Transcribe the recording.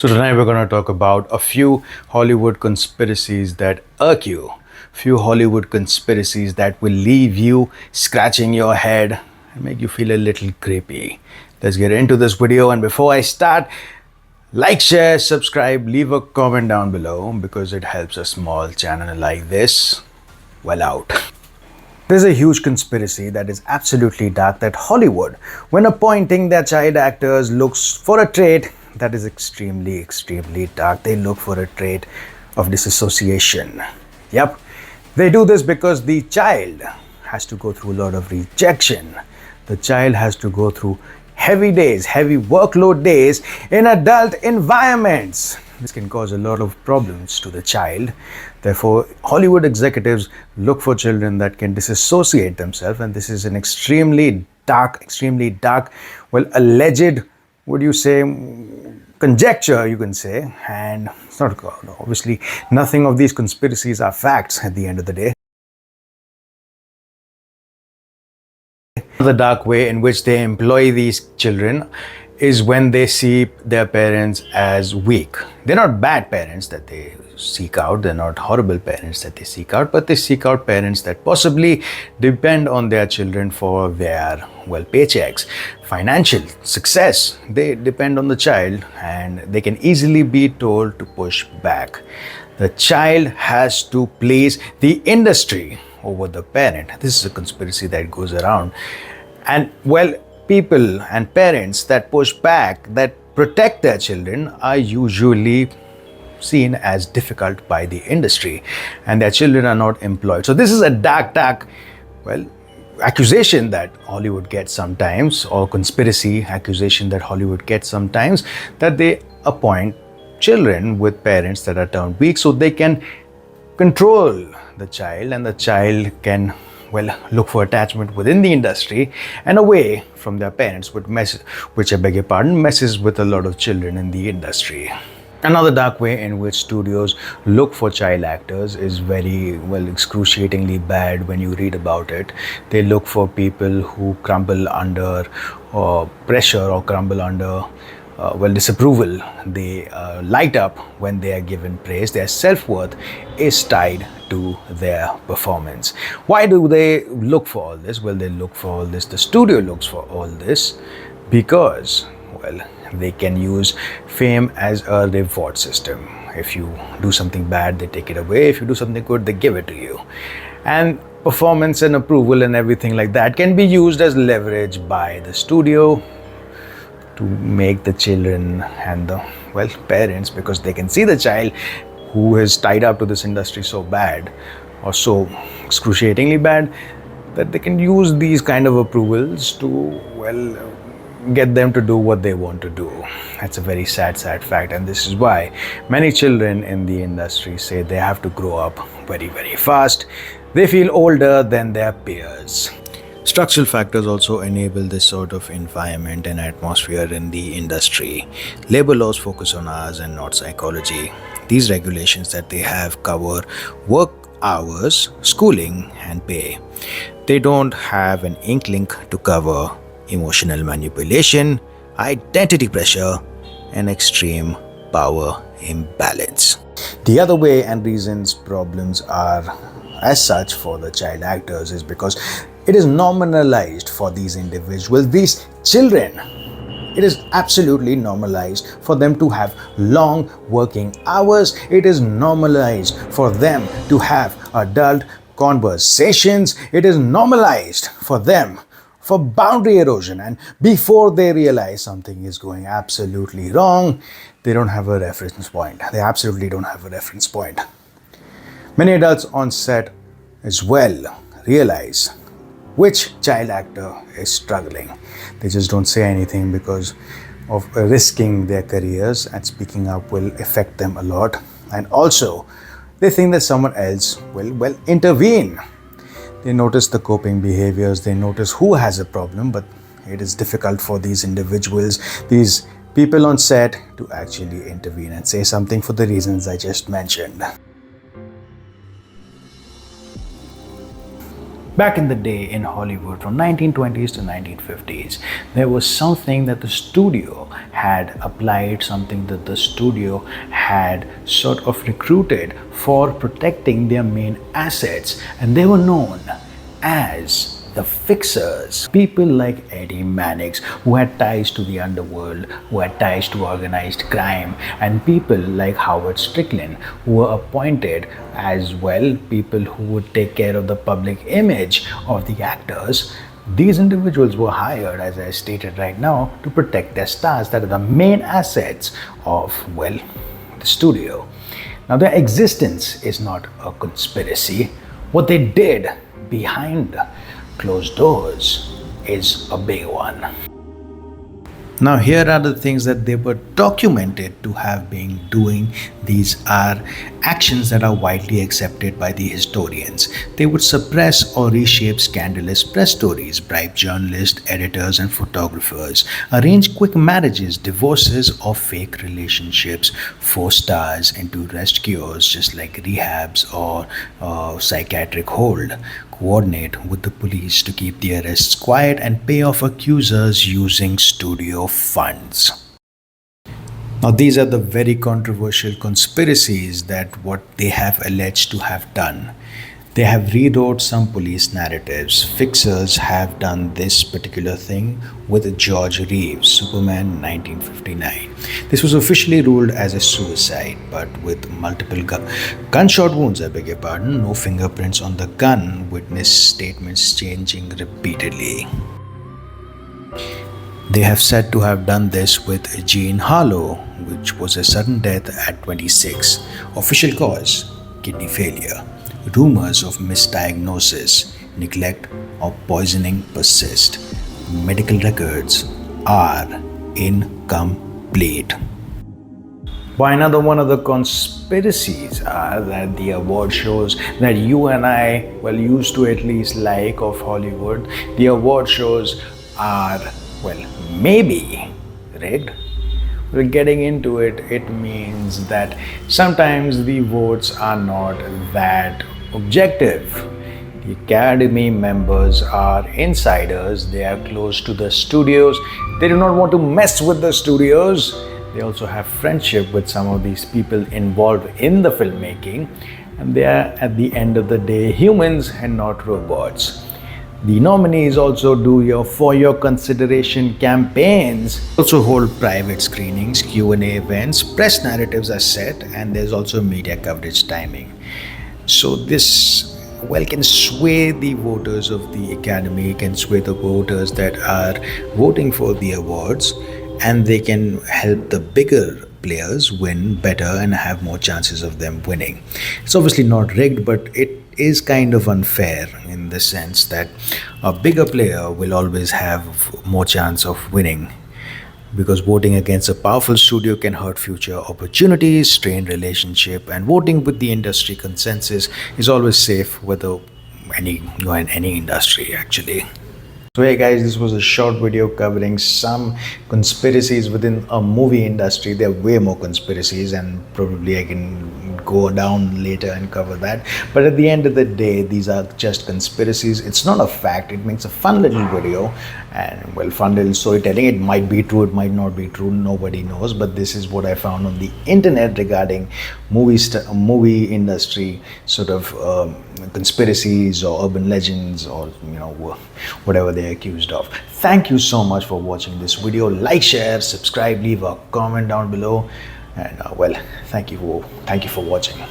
So tonight we're going to talk about a few Hollywood conspiracies that irk you, few Hollywood conspiracies that will leave you scratching your head and make you feel a little creepy. Let's get into this video, and before I start, like, share, subscribe, leave a comment down below because it helps a small channel like this well out. There's a huge conspiracy that is absolutely dark that Hollywood, when appointing their child actors, looks for a trait that is extremely dark. They look for a trait of disassociation. Yep, they do this because the child has to go through a lot of rejection. The child has to go through heavy days, heavy workload days in adult environments. This can cause a lot of problems to the child. Therefore, Hollywood executives look for children that can disassociate themselves, and this is an extremely dark, well, alleged, would you say, conjecture, you can say, and it's not, obviously, nothing of these conspiracies are facts at the end of the day. The dark way in which they employ these children is when they see their parents as weak. They're not bad parents that they seek out, they're not horrible parents that they seek out, but they seek out parents that possibly depend on their children for their, well, paychecks, financial success. They depend on the child and they can easily be told to push back. The child has to please the industry over the parent. This is a conspiracy that goes around. And, well, people and parents that push back, that protect their children, are usually seen as difficult by the industry, and their children are not employed. So this is a dark, well, accusation that Hollywood gets sometimes, or conspiracy accusation that Hollywood gets sometimes, that they appoint children with parents that are turned weak so they can control the child, and the child can, well, look for attachment within the industry and away from their parents, which I beg your pardon, messes with a lot of children in the industry. Another dark way in which studios look for child actors is very, well, excruciatingly bad when you read about it. They look for people who crumble under pressure or crumble under disapproval. They light up when they are given praise. Their self-worth is tied to their performance. Why do they look for all this? Well, they look for all this, the studio looks for all this because, well, they can use fame as a reward system. If you do something bad, they take it away. If you do something good, they give it to you. And performance and approval and everything like that can be used as leverage by the studio to make the children and the, well, parents, because they can see the child who is tied up to this industry so bad or so excruciatingly bad, that they can use these kind of approvals to, well, get them to do what they want to do. That's a very sad fact, and this is why many children in the industry say they have to grow up very fast. They feel older than their peers. Structural factors also enable this sort of environment and atmosphere in the industry. Labor laws focus on hours and not psychology. These regulations that they have cover work hours, schooling, and pay. They don't have an inkling to cover emotional manipulation, identity pressure, and extreme power imbalance. The other way and reasons problems are as such for the child actors is because it is nominalized for these individuals, these children. It is absolutely normalized for them to have long working hours. It is normalized for them to have adult conversations. It is normalized for them for boundary erosion, and before they realize something is going absolutely wrong, they don't have a reference point. They absolutely don't have a reference point. Many adults on set as well realize which child actor is struggling. They just don't say anything because of risking their careers, and speaking up will affect them a lot. And also, they think that someone else will, well, intervene. They notice the coping behaviors, they notice who has a problem, but it is difficult for these individuals, these people on set, to actually intervene and say something for the reasons I just mentioned. Back in the day in Hollywood from 1920s to 1950s, there was something that the studio had applied, something that the studio had sort of recruited for protecting their main assets, and they were known as the fixers. People like Eddie Mannix, who had ties to the underworld, who had ties to organized crime, and people like Howard Strickland, who were appointed as well, people who would take care of the public image of the actors. These individuals were hired, as I stated right now, to protect their stars, that are the main assets of, well, the studio. Now, their existence is not a conspiracy. What they did behind closed doors is a big one. Now, here are the things that they were documented to have been doing. These are actions that are widely accepted by the historians. They would suppress or reshape scandalous press stories, bribe journalists, editors, and photographers, arrange quick marriages, divorces, or fake relationships, force stars into rest cures just like rehabs or psychiatric hold, coordinate with the police to keep the arrests quiet, and pay off accusers using studio funds. Now, these are the very controversial conspiracies that what they have alleged to have done. They have rewrote some police narratives. Fixers have done this particular thing with George Reeves, Superman 1959. This was officially ruled as a suicide, but with multiple gunshot wounds, I beg your pardon, no fingerprints on the gun, witness statements changing repeatedly. They have said to have done this with Jean Harlow, which was a sudden death at 26. Official cause, kidney failure. Rumors of misdiagnosis, neglect, or poisoning persist. Medical records are incomplete. Why, another one of the conspiracies are that the award shows that you and I, well, used to at least like of Hollywood, the award shows are, well, maybe rigged. We're getting into it. It means that sometimes the votes are not that objective. The Academy members are insiders. They are close to the studios. They do not want to mess with the studios. They also have friendship with some of these people involved in the filmmaking. And they are, at the end of the day, humans and not robots. The nominees also do your for your consideration campaigns, also hold private screenings, Q&A events, press narratives are set, and there's also media coverage timing. So this, well, can sway the voters of the Academy, can sway the voters that are voting for the awards, and they can help the bigger players win better and have more chances of them winning. It's obviously not rigged, but it is kind of unfair in the sense that a bigger player will always have more chance of winning, because voting against a powerful studio can hurt future opportunities, strain relationship, and voting with the industry consensus is always safe, whether you're in any industry actually. So hey guys, this was a short video covering some conspiracies within a movie industry. There are way more conspiracies, and probably I can go down later and cover that. But at the end of the day, these are just conspiracies. It's not a fact. It makes a fun little video, and well, fun little storytelling. It might be true, it might not be true. Nobody knows. But this is what I found on the internet regarding movie industry sort of conspiracies or urban legends, or whatever they're accused of. Thank you so much for watching this video. Like, share, subscribe, leave a comment down below, and well, thank you for watching.